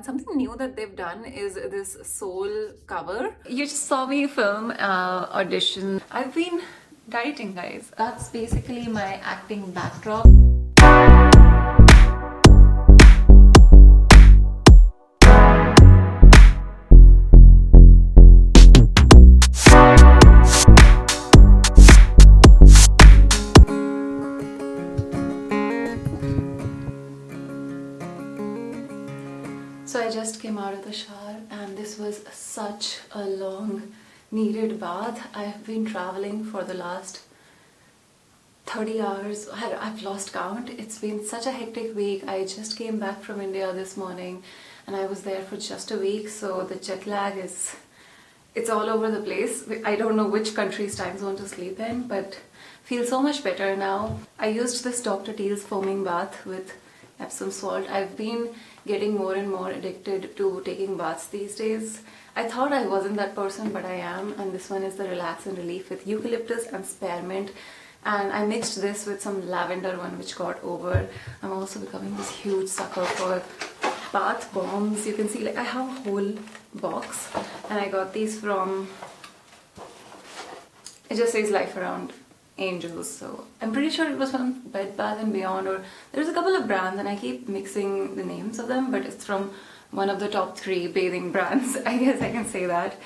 And something new that they've done is this soul cover. You just saw me film audition. I've been dieting, guys. That's basically my acting backdrop. So I just came out of the shower and this was such a long needed bath. I have been traveling for the last 30 hours. I've lost count. It's been such a hectic week. I just came back from India this morning and I was there for just a week, so the jet lag it's all over the place. I don't know which country's time zone to sleep in, but feel so much better now. I used this Dr. Teal's foaming bath with Epsom salt. I've been getting more and more addicted to taking baths these days. I thought I wasn't that person, but I am, and this one is the Relax and Relief with eucalyptus and spearmint, and I mixed this with some lavender one which got over. I'm also becoming this huge sucker for bath bombs. You can see, like, I have a whole box and I got these from, it just says Life Around Angels, so I'm pretty sure it was from Bed Bath & Beyond, or there's a couple of brands and I keep mixing the names of them, but it's from one of the top 3 bathing brands. I guess I can say that.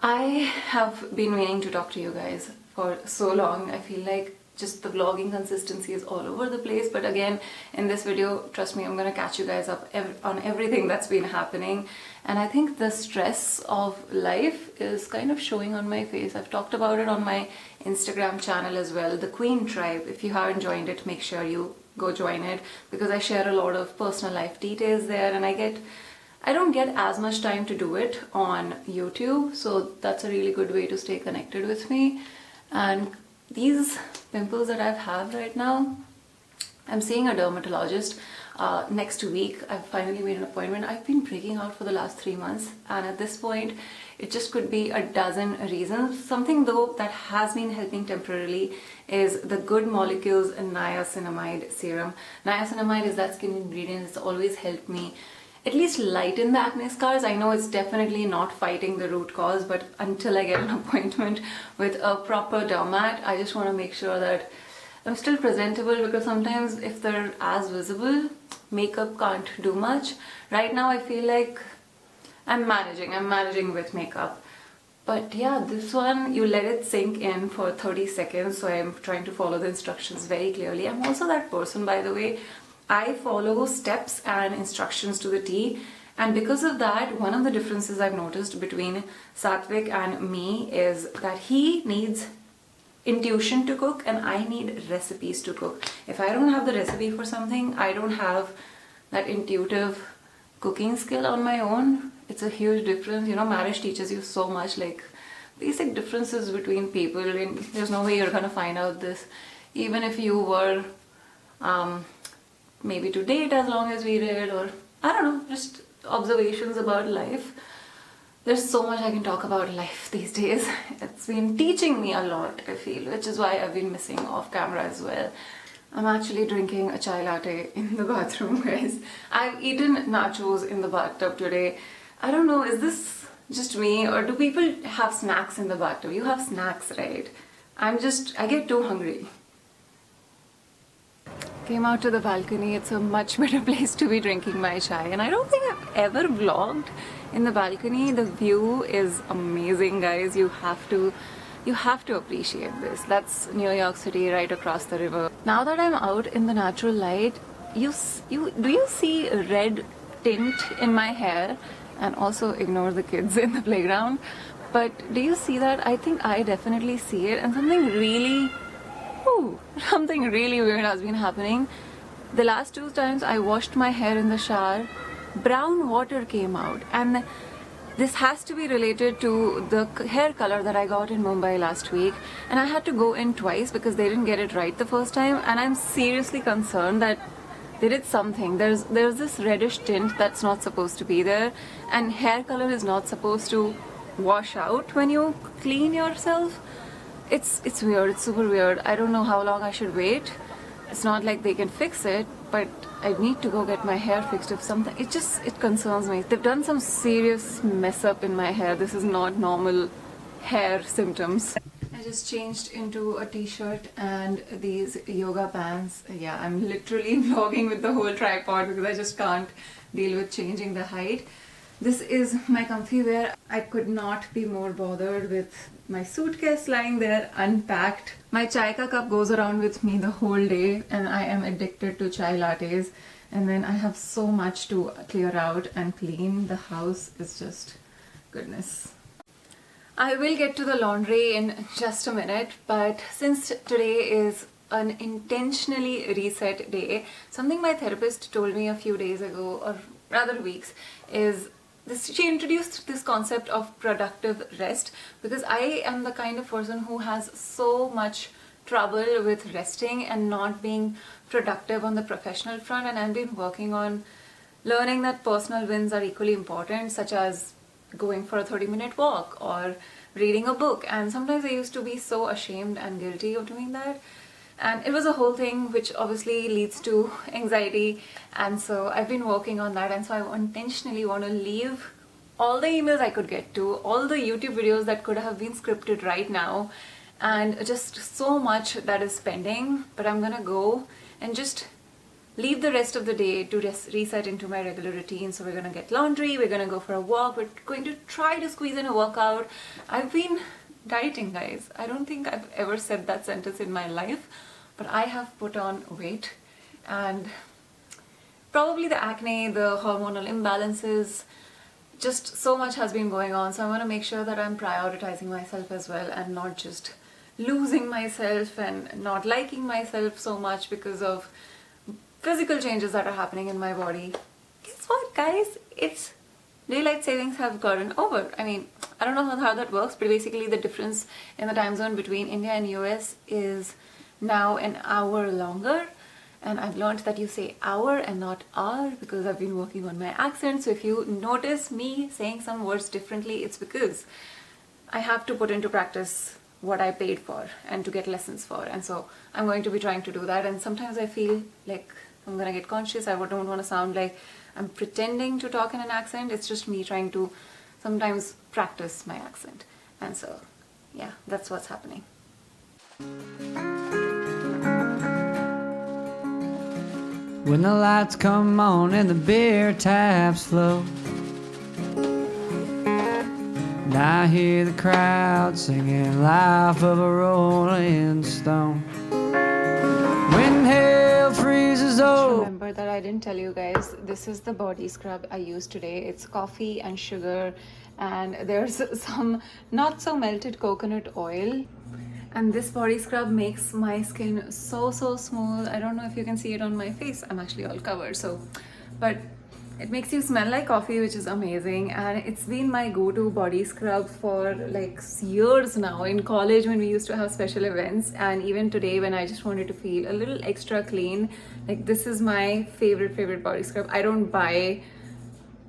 I have been meaning to talk to you guys for so long. I feel like just the vlogging consistency is all over the place, but again, in this video, trust me, I'm gonna catch you guys up on everything that's been happening. And I think the stress of life is kind of showing on my face. I've talked about it on my Instagram channel as well, the Queen Tribe. If you haven't joined it, make sure you go join it, because I share a lot of personal life details there, and I don't get as much time to do it on YouTube, so that's a really good way to stay connected with me. And these pimples that I have right now, I'm seeing a dermatologist next week. I've finally made an appointment. I've been breaking out for the last 3 months, and at this point it just could be a dozen reasons. Something though that has been helping temporarily is the Good Molecules niacinamide serum. Niacinamide is that skin ingredient that's always helped me at least lighten the acne scars. I know it's definitely not fighting the root cause, but until I get an appointment with a proper dermat, I just want to make sure that I'm still presentable, because sometimes if they're as visible, makeup can't do much. Right now I feel like I'm managing with makeup. But yeah, this one, you let it sink in for 30 seconds, so I'm trying to follow the instructions very clearly. I'm also that person, by the way, I follow steps and instructions to the T, and because of that, one of the differences I've noticed between Satvik and me is that he needs intuition to cook and I need recipes to cook. If I don't have the recipe for something, I don't have that intuitive cooking skill on my own. It's a huge difference. You know, marriage teaches you so much, like basic differences between people, and there's no way you're gonna find out this even if you were maybe to date as long as we did, or I don't know, just observations about life. There's so much I can talk about life these days. It's been teaching me a lot, I feel, which is why I've been missing off camera as well. I'm actually drinking a chai latte in the bathroom, guys. I've eaten nachos in the bathtub today. I don't know, is this just me, or do people have snacks in the bathtub? You have snacks, right? I get too hungry. Came out to the balcony. It's a much better place to be drinking my chai, and I don't think I've ever vlogged in the balcony. The view is amazing, guys. You have to appreciate this. That's New York City right across the river. Now that I'm out in the natural light, do you see a red tint in my hair? And also ignore the kids in the playground, but do you see that? I think I definitely see it, and something really weird has been happening. The last 2 times I washed my hair in the shower, brown water came out, and this has to be related to the hair color that I got in Mumbai last week, and I had to go in twice because they didn't get it right the first time, and I'm seriously concerned that they did something. There's this reddish tint that's not supposed to be there, and hair color is not supposed to wash out when you clean yourself. It's weird. It's super weird. I don't know how long I should wait. It's not like they can fix it, but I need to go get my hair fixed. If something, it concerns me. They've done some serious mess up in my hair. This is not normal hair symptoms. I just changed into a t-shirt and these yoga pants. Yeah, I'm literally vlogging with the whole tripod because I just can't deal with changing the height. This is my comfy wear. I could not be more bothered with my suitcase lying there unpacked. My chai ka cup goes around with me the whole day and I am addicted to chai lattes. And then I have so much to clear out and clean. The house is just goodness. I will get to the laundry in just a minute, but since today is an intentionally reset day, something my therapist told me a few days ago, or rather weeks, is this. She introduced this concept of productive rest because I am the kind of person who has so much trouble with resting and not being productive on the professional front, and I've been working on learning that personal wins are equally important, such as going for a 30-minute walk or reading a book. And sometimes I used to be so ashamed and guilty of doing that, and it was a whole thing which obviously leads to anxiety. And so I've been working on that, and so I intentionally want to leave all the emails I could get to, all the YouTube videos that could have been scripted right now, and just so much that is pending. But I'm gonna go and just leave the rest of the day to reset into my regular routine. So we're gonna get laundry, we're gonna go for a walk, we're going to try to squeeze in a workout. I've been dieting, guys. I don't think I've ever said that sentence in my life, but I have put on weight, and probably the acne, the hormonal imbalances, just so much has been going on. So I want to make sure that I'm prioritizing myself as well and not just losing myself and not liking myself so much because of physical changes that are happening in my body. Guess what, guys? It's daylight savings have gotten over. I mean, I don't know how that works, but basically the difference in the time zone between India and US is now an hour longer. And I've learned that you say hour and not hour because I've been working on my accent. So if you notice me saying some words differently, it's because I have to put into practice what I paid for and to get lessons for. And so I'm going to be trying to do that. And sometimes I feel like I'm gonna get conscious. I don't want to sound like I'm pretending to talk in an accent. It's just me trying to sometimes practice my accent. And so, yeah, that's what's happening. When the lights come on and the beer taps flow, and I hear the crowd singing Life of a Rolling Stone. When hell freezes over. Remember that I didn't tell you guys, this is the body scrub I used today. It's coffee and sugar, and there's some not so melted coconut oil. And this body scrub makes my skin so smooth. I don't know if you can see it on my face. I'm actually all covered, so. But it makes you smell like coffee, which is amazing. And it's been my go-to body scrub for like years now. In college when we used to have special events, and even today when I just wanted to feel a little extra clean, like this is my favorite body scrub. I don't buy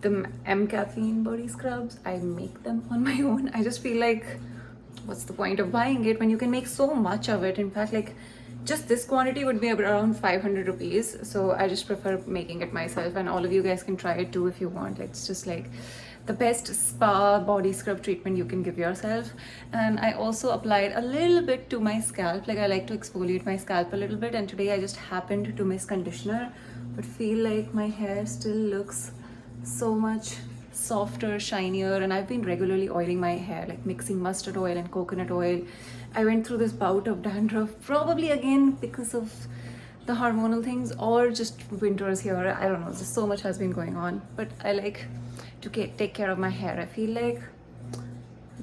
the M caffeine body scrubs. I make them on my own. I just feel like, what's the point of buying it when you can make so much of it? In fact, like just this quantity would be around 500 rupees. So I just prefer making it myself, and all of you guys can try it too if you want. It's just like the best spa body scrub treatment you can give yourself. And I also applied a little bit to my scalp. Like I like to exfoliate my scalp a little bit, and today I just happened to miss conditioner, but feel like my hair still looks so much softer, shinier. And I've been regularly oiling my hair, like mixing mustard oil and coconut oil. I went through this bout of dandruff, probably again because of the hormonal things or just winters here. I don't know, just so much has been going on. But I like to take care of my hair. I feel like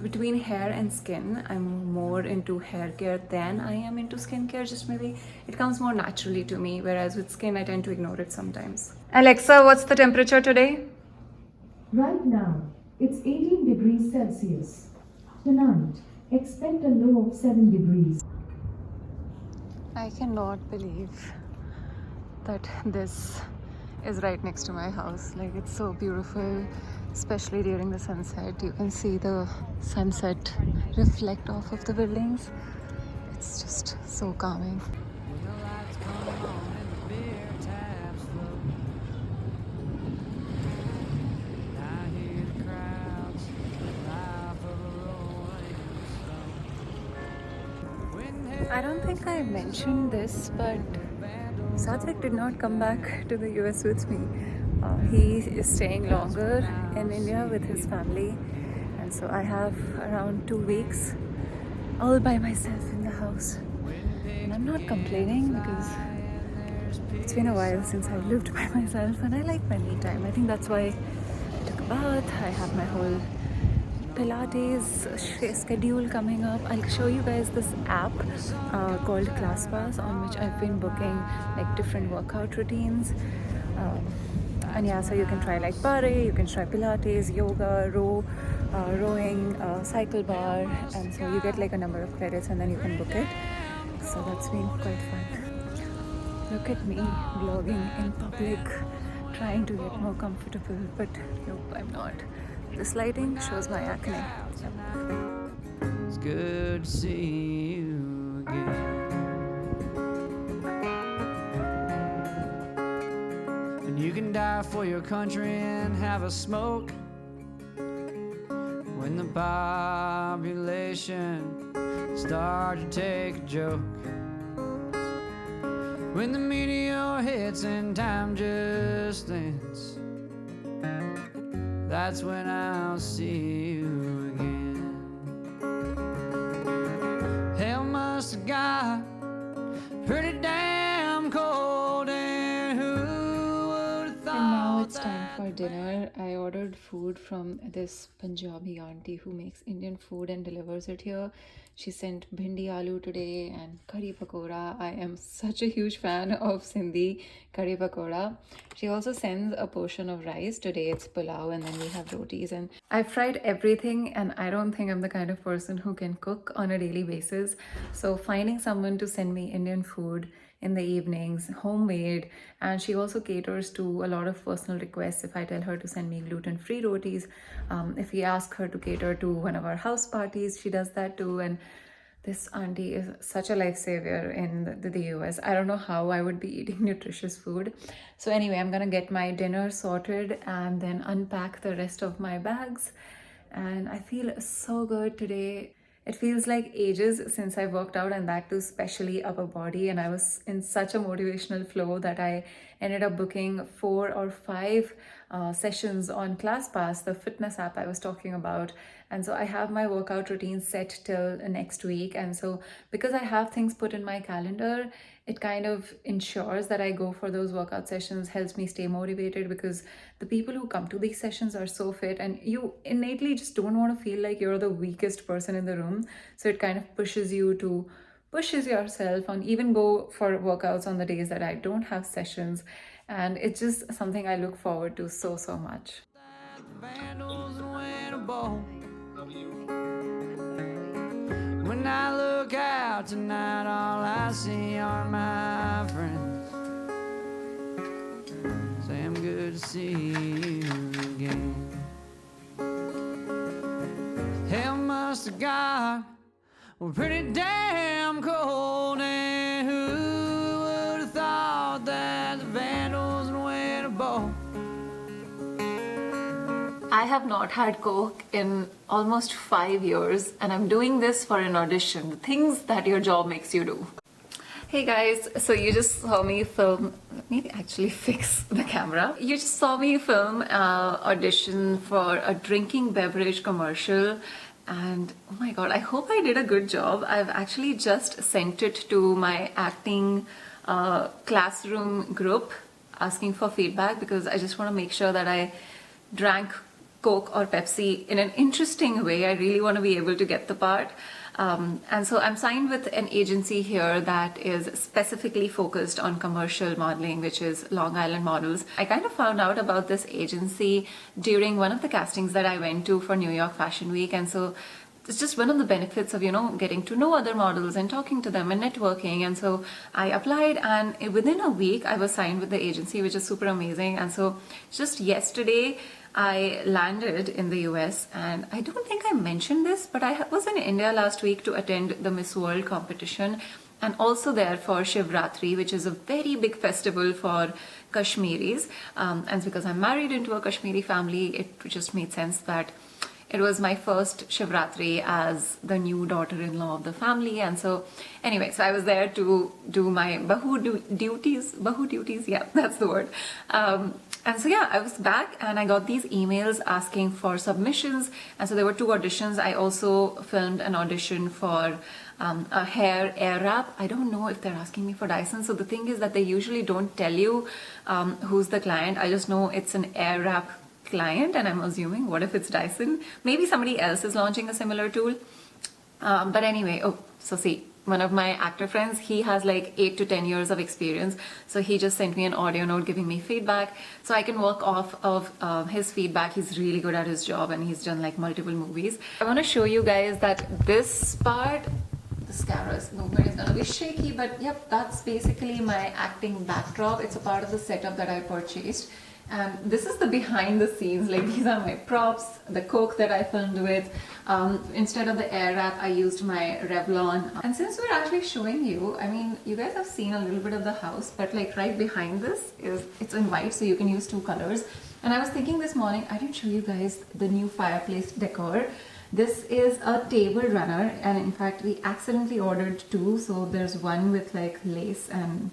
between hair and skin, I'm more into hair care than I am into skincare. Just maybe it comes more naturally to me, whereas with skin I tend to ignore it sometimes. Alexa, what's the temperature today? Right now, it's 18 degrees Celsius. Tonight, expect a low of 7 degrees. I cannot believe that this is right next to my house. Like, it's so beautiful, especially during the sunset. You can see the sunset reflect off of the buildings. It's just so calming. When the lights come on and the beer taps I don't think I mentioned this, but Satvik did not come back to the US with me. He is staying longer in India with his family, and so I have around 2 weeks all by myself in the house. And I'm not complaining because it's been a while since I've lived by myself and I like my me time. I think that's why I took a bath. I have my whole Pilates schedule coming up. I'll show you guys this app called ClassPass, on which I've been booking like different workout routines. And yeah, so you can try like barre, you can try Pilates, yoga, rowing, cycle bar, and so you get like a number of credits and then you can book it. So that's been quite fun. Look at me vlogging in public, trying to get more comfortable, but nope, I'm not. This lighting shows my acne. It's good to see you again. And you can die for your country and have a smoke when the population start to take a joke. When the meteor hits and time just ends, that's when I'll see you again. Hell must have got pretty damn cold, and who would have thought? And now it's time for dinner. I ordered food from this Punjabi auntie who makes Indian food and delivers it here. She sent bhindi aloo today and curry pakora. I am such a huge fan of Sindhi curry pakora. She also sends a portion of rice. Today it's pulao and then we have rotis. And I've tried everything and I don't think I'm the kind of person who can cook on a daily basis. So finding someone to send me Indian food in the evenings, homemade, and she also caters to a lot of personal requests. If I tell her to send me gluten-free rotis, if we ask her to cater to one of our house parties, she does that too. And this auntie is such a lifesaver in the US. I don't know how I would be eating nutritious food. So anyway, I'm gonna get my dinner sorted and then unpack the rest of my bags. And I feel so good today. It feels like ages since I worked out, and that too especially upper body, and I was in such a motivational flow that I ended up booking 4 or 5 sessions on ClassPass, the fitness app I was talking about. And so I have my workout routine set till next week, and so because I have things put in my calendar, it kind of ensures that I go for those workout sessions, helps me stay motivated, because the people who come to these sessions are so fit and you innately just don't want to feel like you're the weakest person in the room. So it kind of pushes yourself on even go for workouts on the days that I don't have sessions. And it's just something I look forward to so much. When I look out tonight, all I see are my friends. Say I'm good to see you again. Hell must have got pretty damn cold, and who would have thought that the Vandals would win a bowl? I have not had Coke in almost 5 years and I'm doing this for an audition. The things that your job makes you do. Hey guys, so you just saw me film, let me actually fix the camera. You just saw me film audition for a drinking beverage commercial, and oh my god, I hope I did a good job. I've actually just sent it to my acting classroom group asking for feedback, because I just want to make sure that I drank Coke or Pepsi in an interesting way. I really want to be able to get the part. And so I'm signed with an agency here that is specifically focused on commercial modeling, which is Long Island Models. I kind of found out about this agency during one of the castings that I went to for New York Fashion Week. And so it's just one of the benefits of, getting to know other models and talking to them and networking. And so I applied, and within a week I was signed with the agency, which is super amazing. And so just yesterday I landed in the US, and I don't think I mentioned this, but I was in India last week to attend the Miss World competition, and also there for Shivratri, which is a very big festival for Kashmiris. And because I'm married into a Kashmiri family, it just made sense that it was my first Shivratri as the new daughter-in-law of the family. And so anyway, so I was there to do my Bahu duties, yeah, that's the word. And so yeah, I was back and I got these emails asking for submissions. And so there were 2 auditions. I also filmed an audition for a hair air wrap. I don't know if they're asking me for Dyson. So the thing is that they usually don't tell you who's the client. I just know it's an air wrap client, and I'm assuming, what if it's Dyson? Maybe somebody else is launching a similar tool. But anyway, so see, one of my actor friends, he has like 8 to 10 years of experience. So he just sent me an audio note giving me feedback. So I can work off of his feedback. He's really good at his job and he's done like multiple movies. I want to show you guys that this part, this camera's movement is going to be shaky, but yep, that's basically my acting backdrop. It's a part of the setup that I purchased. And this is the behind the scenes, like these are my props, the Coke that I filmed with. Instead of the air wrap, I used my Revlon. And since we're actually showing you, I mean, you guys have seen a little bit of the house, but like right behind this it's in white, so you can use 2 colors. And I was thinking this morning, I didn't show you guys the new fireplace decor. This is a table runner, and in fact, we accidentally ordered 2. So there's one with like lace and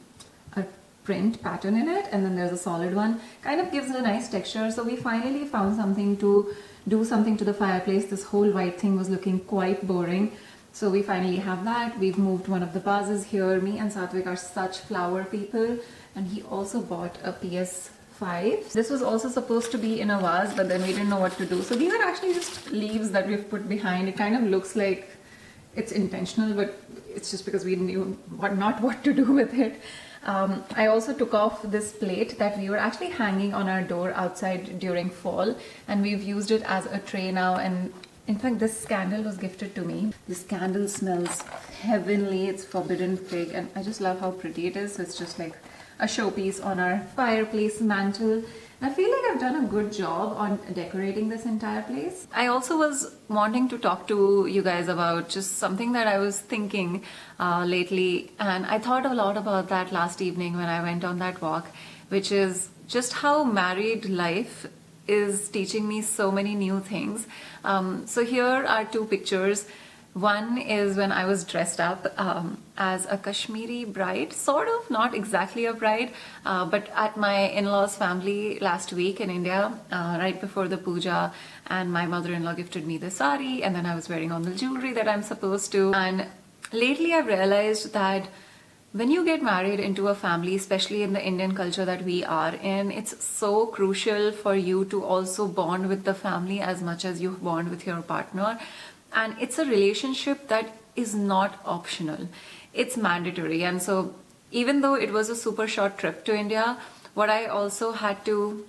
a print pattern in it, and then there's a solid one. Kind of gives it a nice texture. So we finally found something to do something to the fireplace. This whole white thing was looking quite boring, so we finally have that. We've moved one of the vases here. Me and Satvik are such flower people, and he also bought a PS5. This was also supposed to be in a vase, but then we didn't know what to do. So these are actually just leaves that we've put behind. It kind of looks like it's intentional, but it's just because we knew not what to do with it. I also took off this plate that we were actually hanging on our door outside during fall, and we've used it as a tray now. And in fact, this candle was gifted to me. This candle smells heavenly. It's forbidden fig, and I just love how pretty it is. So it's just like a showpiece on our fireplace mantle. I feel like I've done a good job on decorating this entire place. I also was wanting to talk to you guys about just something that I was thinking lately, and I thought a lot about that last evening when I went on that walk, which is just how married life is teaching me so many new things. So here are 2 pictures. One is when I was dressed up as a Kashmiri bride, sort of, not exactly a bride, but at my in-laws' family last week in India, right before the puja, and my mother-in-law gifted me the sari, and then I was wearing all the jewelry that I'm supposed to. And lately I've realized that when you get married into a family, especially in the Indian culture that we are in, it's so crucial for you to also bond with the family as much as you bond with your partner. And it's a relationship that is not optional. It's mandatory. And so even though it was a super short trip to India, what I also had to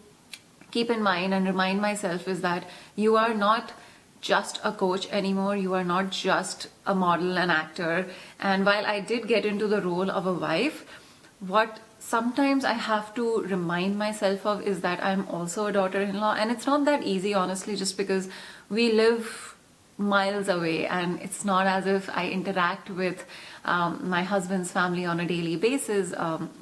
keep in mind and remind myself is that you are not just a coach anymore. You are not just a model and actor. And while I did get into the role of a wife, what sometimes I have to remind myself of is that I'm also a daughter-in-law. And it's not that easy, honestly, just because we live miles away, and it's not as if I interact with my husband's family on a daily basis.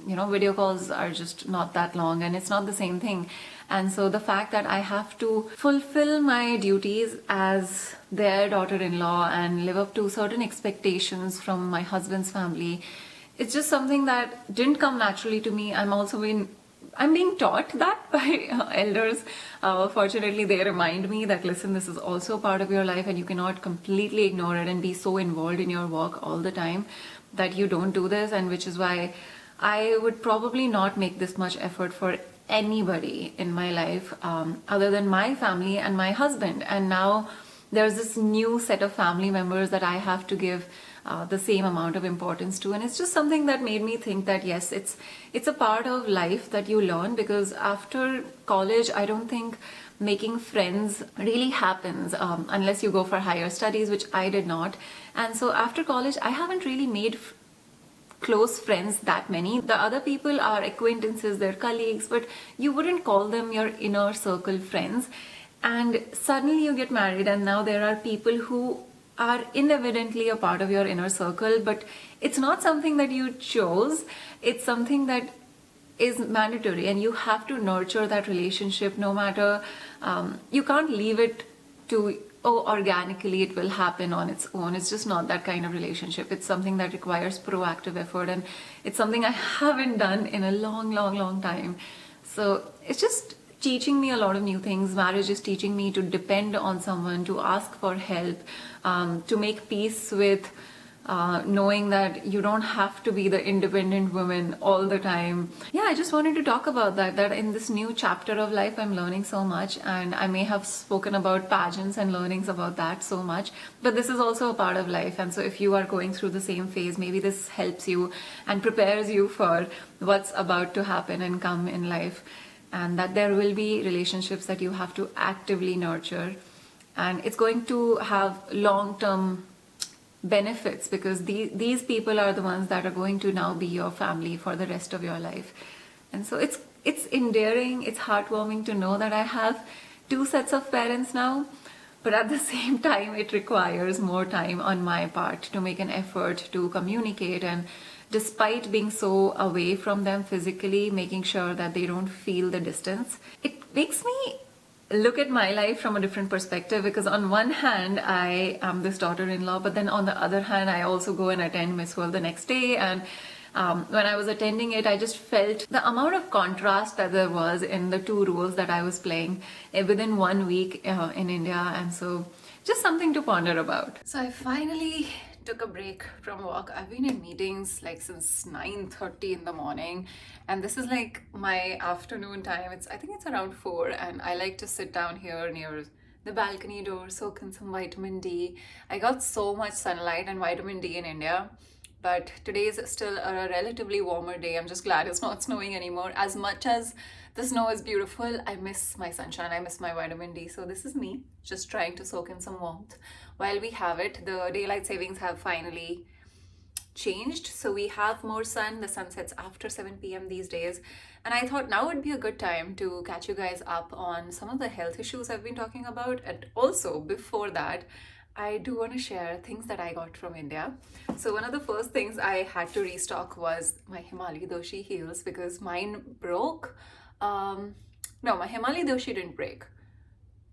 Video calls are just not that long, and it's not the same thing. And so the fact that I have to fulfill my duties as their daughter-in-law and live up to certain expectations from my husband's family, it's just something that didn't come naturally to me. I'm being taught that by elders. Fortunately, they remind me that, listen, this is also part of your life and you cannot completely ignore it and be so involved in your work all the time that you don't do this. And which is why I would probably not make this much effort for anybody in my life other than my family and my husband. And now there's this new set of family members that I have to give the same amount of importance to, and it's just something that made me think that yes, it's a part of life that you learn, because after college I don't think making friends really happens unless you go for higher studies, which I did not. And so after college I haven't really made close friends that many. The other people are acquaintances, they're colleagues, but you wouldn't call them your inner circle friends. And suddenly you get married and now there are people who are inevitably a part of your inner circle, but it's not something that you chose. It's something that is mandatory, and you have to nurture that relationship no matter, you can't leave it to, oh, organically it will happen on its own. It's just not that kind of relationship. It's something that requires proactive effort, and it's something I haven't done in a long, long, long time. So it's just teaching me a lot of new things. Marriage is teaching me to depend on someone, to ask for help, to make peace with knowing that you don't have to be the independent woman all the time. Yeah, I just wanted to talk about that in this new chapter of life, I'm learning so much, and I may have spoken about pageants and learnings about that so much, but this is also a part of life. And so if you are going through the same phase, maybe this helps you and prepares you for what's about to happen and come in life, and that there will be relationships that you have to actively nurture, and it's going to have long-term benefits, because these people are the ones that are going to now be your family for the rest of your life. And so it's endearing, it's heartwarming to know that I have 2 sets of parents now, but at the same time it requires more time on my part to make an effort to communicate, and despite being so away from them physically, making sure that they don't feel the distance. It makes me look at my life from a different perspective, because on one hand I am this daughter-in-law, but then on the other hand I also go and attend Miss World the next day, and when I was attending it, I just felt the amount of contrast that there was in the 2 roles that I was playing within 1 week in India. And so just something to ponder about. So I finally took a break from work. I've been in meetings like since 9:30 in the morning, and this is like my afternoon time. I think it's around 4, and I like to sit down here near the balcony door, soak in some vitamin D. I got so much sunlight and vitamin D in India, but today is still a relatively warmer day. I'm just glad it's not snowing anymore. As much as the snow is beautiful, I miss my sunshine, I miss my vitamin D. So this is me just trying to soak in some warmth while we have it. The daylight savings have finally changed, so we have more sun. The sun sets after 7 p.m. these days, and I thought now would be a good time to catch you guys up on some of the health issues I've been talking about. And also, before that, I do want to share things that I got from India. So one of the first things I had to restock was my Himali Doshi heels, because mine broke. No, my Himali Doshi didn't break.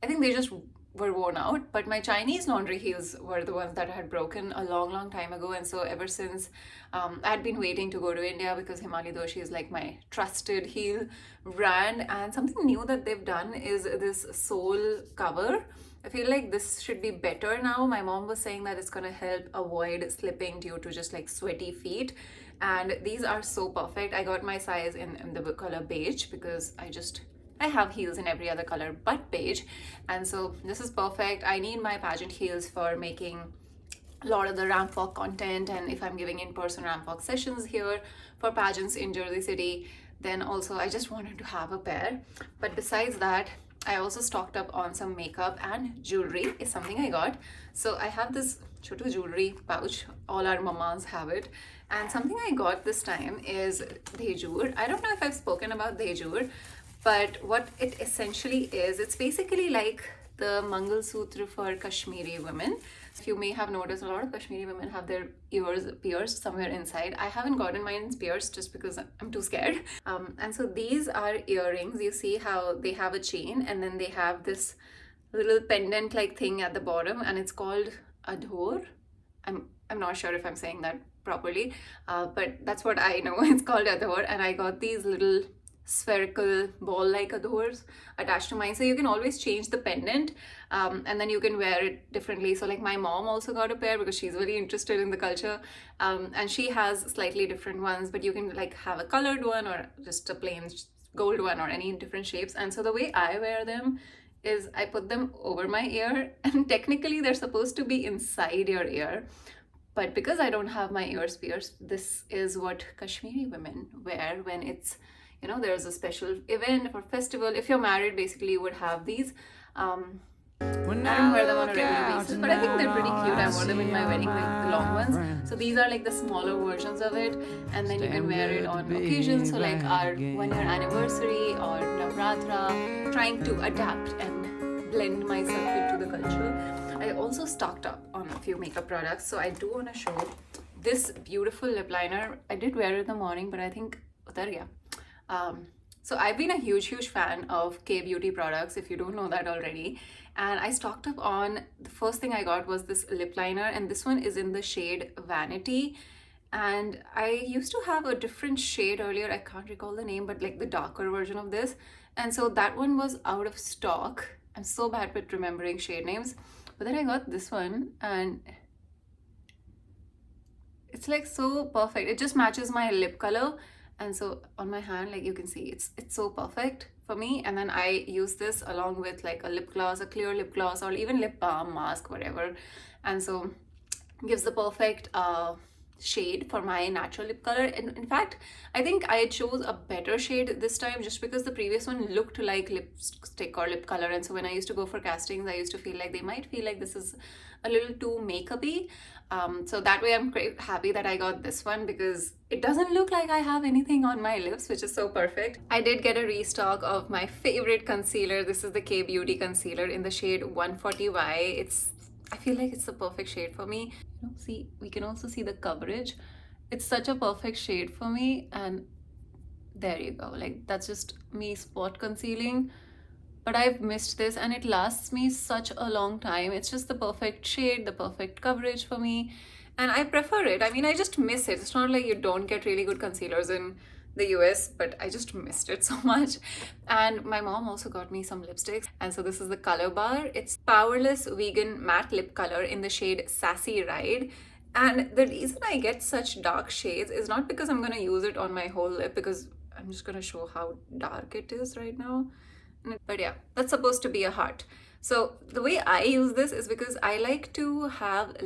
I think they just were worn out, but my Chinese laundry heels were the ones that had broken a long, long time ago. And so ever since, I'd been waiting to go to India, because Himali Doshi is like my trusted heel brand. And something new that they've done is this sole cover. I feel like this should be better now. My mom was saying that it's going to help avoid slipping due to just like sweaty feet. And these are so perfect. I got my size in the color beige, because I have heels in every other color but beige. And so this is perfect. I need my pageant heels for making a lot of the ramp walk content, and if I'm giving in-person ramp walk sessions here for pageants in Jersey City, then also I just wanted to have a pair. But besides that, I also stocked up on some makeup, and jewelry is something I got. So I have this chotu jewelry pouch. All our mamas have it. And something I got this time is Dejur. I don't know if I've spoken about Dejur, but what it essentially is, it's basically like the Mangal Sutra for Kashmiri women. You may have noticed a lot of Kashmiri women have their ears pierced somewhere inside. I haven't gotten mine pierced just because I'm too scared. And so these are earrings. You see how they have a chain, and then they have this little pendant like thing at the bottom, and it's called adhor. I'm not sure if I'm saying that properly, but that's what I know. It's called adhor, and I got these little spherical ball-like adhors attached to mine, so you can always change the pendant, and then you can wear it differently. So like my mom also got a pair because she's very interested in the culture, and she has slightly different ones, but you can like have a colored one or just a plain gold one or any different shapes. And so the way I wear them is I put them over my ear, and technically they're supposed to be inside your ear, but because I don't have my ears pierced, this is what Kashmiri women wear when it's, you know, there's a special event or festival. If you're married, basically you would have these. I don't wear them on a regular basis, but I think they're pretty cute. I wore them in my wedding, like the long ones. So these are like the smaller versions of it, and then you can wear it on occasions. So like our 1-year anniversary or Navratra, trying to adapt and blend myself into the culture. I also stocked up on a few makeup products. So I do want to show this beautiful lip liner. I did wear it in the morning, but I think utar gaya. So I've been a huge fan of K-beauty products, if you don't know that already. And I stocked up on, the first thing I got was this lip liner, and this one is in the shade Vanity. And I used to have a different shade earlier, I can't recall the name, but like the darker version of this. And so that one was out of stock. I'm so bad with remembering shade names. But then I got this one, and it's like so perfect. It just matches my lip color. And so on my hand, like you can see, it's so perfect for me. And then I use this along with like a lip gloss, a clear lip gloss, or even lip balm, mask, whatever. And so gives the perfect shade for my natural lip color. And in fact, I think I chose a better shade this time just because the previous one looked like lipstick or lip color. And so when I used to go for castings, I used to feel like they might feel like this is a little too makeup-y. So that way I'm happy that I got this one because it doesn't look like I have anything on my lips, which is so perfect. I did get a restock of my favorite concealer. This is the K-Beauty concealer in the shade 140Y. I feel like it's the perfect shade for me. You know, see, we can also see the coverage. It's such a perfect shade for me, and there you go. Like, that's just me spot concealing. But I've missed this, and it lasts me such a long time. It's just the perfect shade, the perfect coverage for me, and I prefer it. I mean, I just miss it. It's not like you don't get really good concealers in the US, but I just missed it so much. And my mom also got me some lipsticks, and so this is the color bar. It's Powerless Vegan Matte Lip Color in the shade Sassy Ride. And the reason I get such dark shades is not because I'm gonna use it on my whole lip, because I'm just gonna show how dark it is right now. But yeah, that's supposed to be a heart. So the way I use this is because I like to have,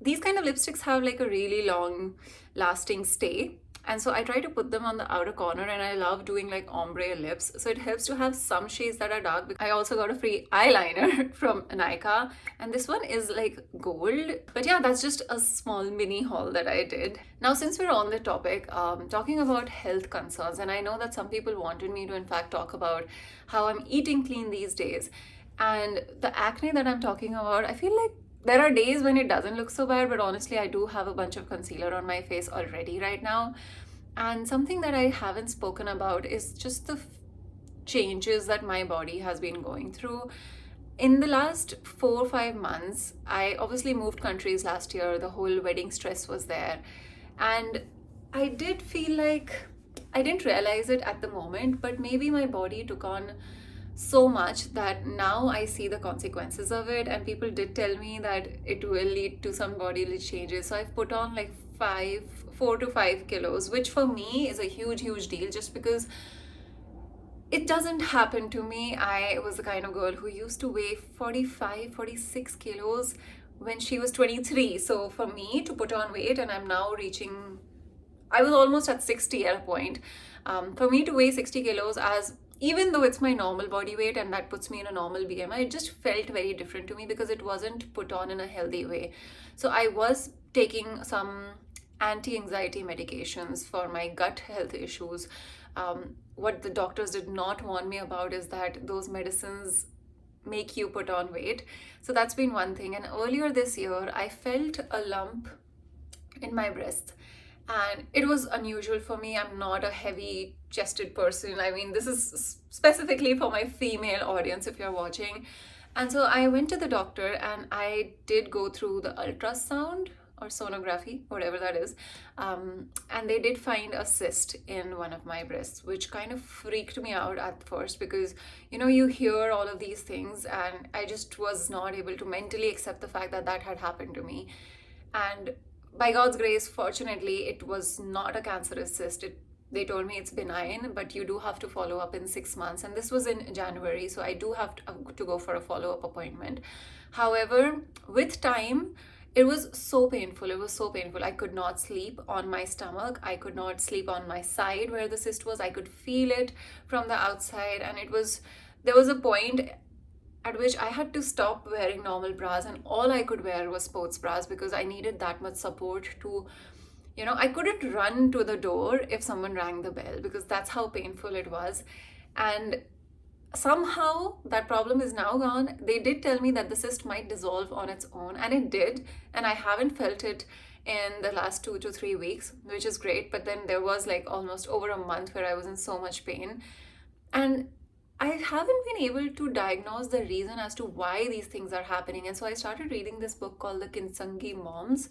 these kind of lipsticks have like a really long lasting stay. And so I try to put them on the outer corner, and I love doing like ombre lips. So it helps to have some shades that are dark. I also got a free eyeliner from Nykaa, and this one is like gold. But yeah, that's just a small mini haul that I did. Now, since we're on the topic, talking about health concerns, and I know that some people wanted me to in fact talk about how I'm eating clean these days. And the acne that I'm talking about, I feel like there are days when it doesn't look so bad, but honestly, I do have a bunch of concealer on my face already right now. And something that I haven't spoken about is just the changes that my body has been going through. In the last 4 or 5 months, I obviously moved countries last year. The whole wedding stress was there. And I did feel like, I didn't realize it at the moment, but maybe my body took on so much that now I see the consequences of it, and people did tell me that it will lead to some bodily changes. So I've put on like 4 to 5 kilos, which for me is a huge deal, just because it doesn't happen to me. I was the kind of girl who used to weigh 45, 46 kilos when she was 23. So for me to put on weight, and I'm now reaching, I was almost at 60 at a point. For me to weigh 60 kilos, as even though it's my normal body weight and that puts me in a normal BMI, it just felt very different to me because it wasn't put on in a healthy way. So I was taking some anti-anxiety medications for my gut health issues. What the doctors did not warn me about is that those medicines make you put on weight. So that's been one thing. And earlier this year, I felt a lump in my breast. And it was unusual for me. I'm not a heavy chested person. I mean, this is specifically for my female audience if you're watching. And so I went to the doctor, and I did go through the ultrasound or sonography, whatever that is. And they did find a cyst in one of my breasts, which kind of freaked me out at first because, you know, you hear all of these things, and I just was not able to mentally accept the fact that that had happened to me. And by God's grace, fortunately, it was not a cancerous cyst. They told me it's benign, but you do have to follow up in 6 months. And this was in January, so I do have to go for a follow-up appointment. However, with time, it was so painful. It was so painful. I could not sleep on my stomach. I could not sleep on my side where the cyst was. I could feel it from the outside. And there was a point at which I had to stop wearing normal bras, and all I could wear was sports bras because I needed that much support to, you know, I couldn't run to the door if someone rang the bell because that's how painful it was. And somehow that problem is now gone. They did tell me that the cyst might dissolve on its own, and it did, and I haven't felt it in the last 2 to 3 weeks, which is great. But then there was like almost over a month where I was in so much pain. And I haven't been able to diagnose the reason as to why these things are happening. And so I started reading this book called The Kinsangi Moms.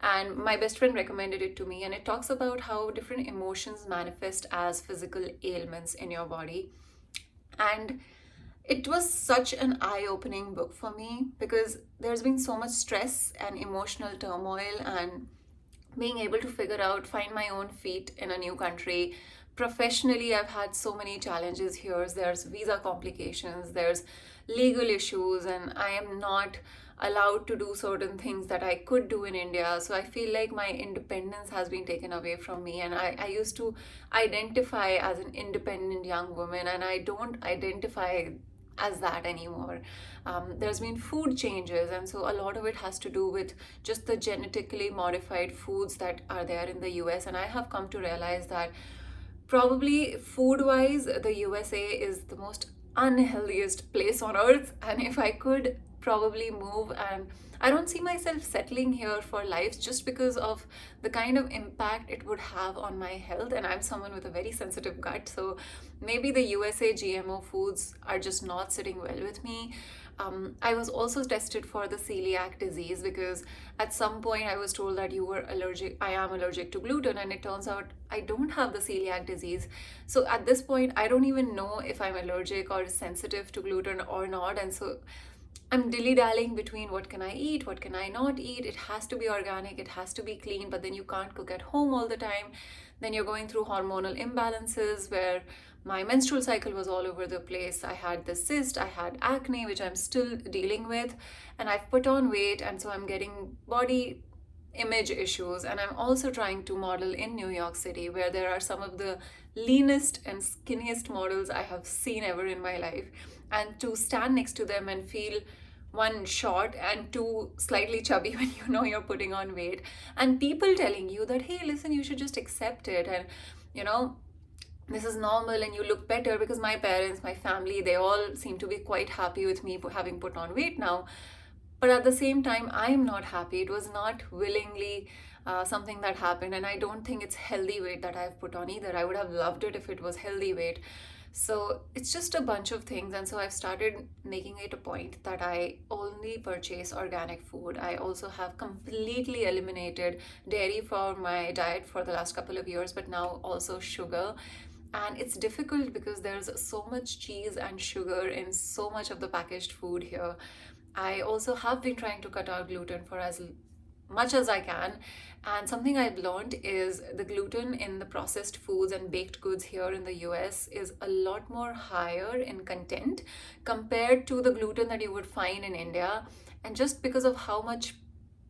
And my best friend recommended it to me. And it talks about how different emotions manifest as physical ailments in your body. And it was such an eye-opening book for me because there's been so much stress and emotional turmoil, and being able to find my own feet in a new country. Professionally, I've had so many challenges here. There's visa complications, there's legal issues, and I am not allowed to do certain things that I could do in India. So I feel like my independence has been taken away from me. And I used to identify as an independent young woman, and I don't identify as that anymore. There's been food changes, and so a lot of it has to do with just the genetically modified foods that are there in the US. And I have come to realize that probably food-wise, the USA is the most unhealthiest place on earth. And if I could probably move, and I don't see myself settling here for life just because of the kind of impact it would have on my health. And I'm someone with a very sensitive gut, so maybe the USA GMO foods are just not sitting well with me. I was also tested for the celiac disease because at some point I was told that I am allergic to gluten, and it turns out I don't have the celiac disease. So at this point, I don't even know if I'm allergic or sensitive to gluten or not. And so I'm dilly-dallying between what can I eat, what can I not eat. It has to be organic, it has to be clean, but then you can't cook at home all the time. Then you're going through hormonal imbalances where my menstrual cycle was all over the place. I had this cyst, I had acne, which I'm still dealing with, and I've put on weight, and so I'm getting body image issues. And I'm also trying to model in New York City, where there are some of the leanest and skinniest models I have seen ever in my life. And to stand next to them and feel, one, short, and two, slightly chubby when you know you're putting on weight, and people telling you that, hey, listen, you should just accept it, and this is normal and you look better. Because my parents, my family, they all seem to be quite happy with me for having put on weight now. But at the same time, I am not happy. It was not willingly something that happened, and I don't think it's healthy weight that I've put on either. I would have loved it if it was healthy weight. So it's just a bunch of things. And so I've started making it a point that I only purchase organic food. I also have completely eliminated dairy from my diet for the last couple of years, but now also sugar. And it's difficult because there's so much cheese and sugar in so much of the packaged food here. I also have been trying to cut out gluten for as much as I can. And something I've learned is the gluten in the processed foods and baked goods here in the US is a lot more higher in content compared to the gluten that you would find in India. And just because of how much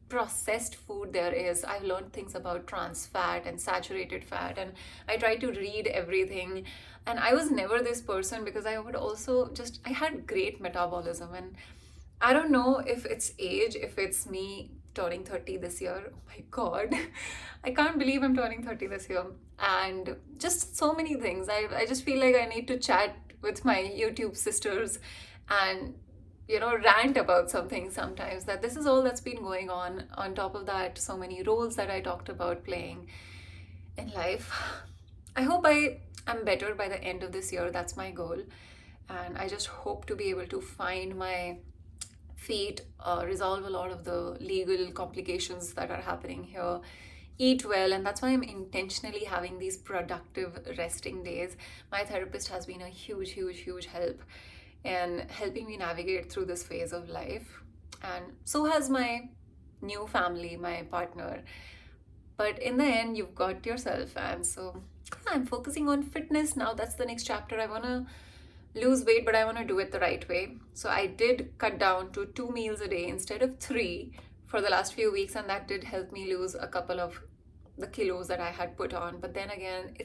processed food there is, I've learned things about trans fat and saturated fat, and I try to read everything. And I was never this person because I had great metabolism. And I don't know if it's age, if it's me turning 30 this year. Oh my God, I can't believe I'm turning 30 this year. And just so many things. I just feel like I need to chat with my YouTube sisters and rant about something sometimes, that this is all that's been going on. On top of that, so many roles that I talked about playing in life. I hope I am better by the end of this year. That's my goal. And I just hope to be able to find my feet, resolve a lot of the legal complications that are happening here, eat well. And that's why I'm intentionally having these productive resting days. My therapist has been a huge, huge, huge help in helping me navigate through this phase of life. And so has my new family, my partner. But in the end, you've got yourself. And so I'm focusing on fitness now. That's the next chapter. I want to lose weight, but I want to do it the right way. So I did cut down to 2 meals a day instead of 3 for the last few weeks, and that did help me lose a couple of the kilos that I had put on. But then again,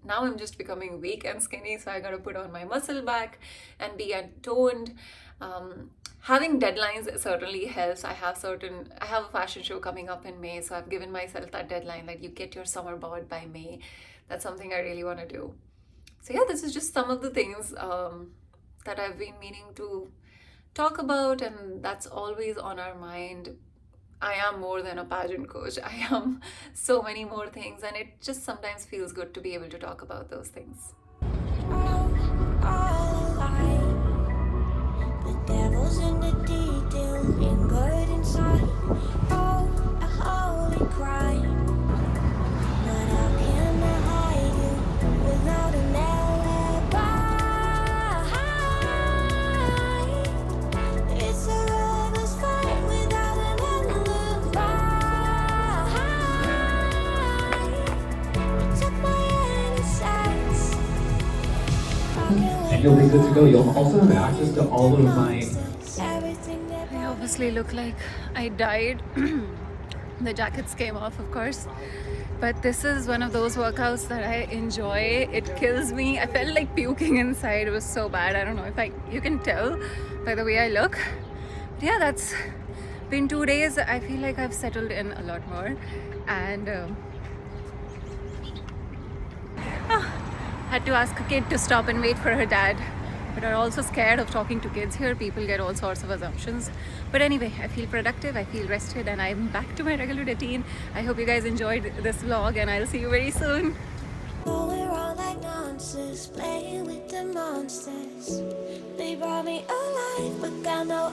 now I'm just becoming weak and skinny, so I got to put on my muscle back and be toned. Having deadlines certainly helps. I have a fashion show coming up in May, so I've given myself that deadline that you get your summer bod by May. That's something I really want to do. So yeah, this is just some of the things that I've been meaning to talk about, and that's always on our mind. I am more than a pageant coach. I am so many more things, and it just sometimes feels good to be able to talk about those things. The devil's in the detail, and good inside. Oh, a holy crime. But how can I hide you without an alibi? It's a lover's fight without an alibi. You took my innocence. And you'll be good to go. You'll also have access to all of my... I obviously look like I died. The jackets came off, of course. But this is one of those workouts that I enjoy. It kills me. I felt like puking inside. It was so bad. I don't know if you can tell by the way I look. But yeah, that's been 2 days. I feel like I've settled in a lot more. And had to ask a kid to stop and wait for her dad. But are also scared of talking to kids here. People get all sorts of assumptions. But anyway, I feel productive, I feel rested, and I'm back to my regular routine. I hope you guys enjoyed this vlog, and I'll see you very soon. Going around like nonsense, playing with the monsters. They brought me alive, but got no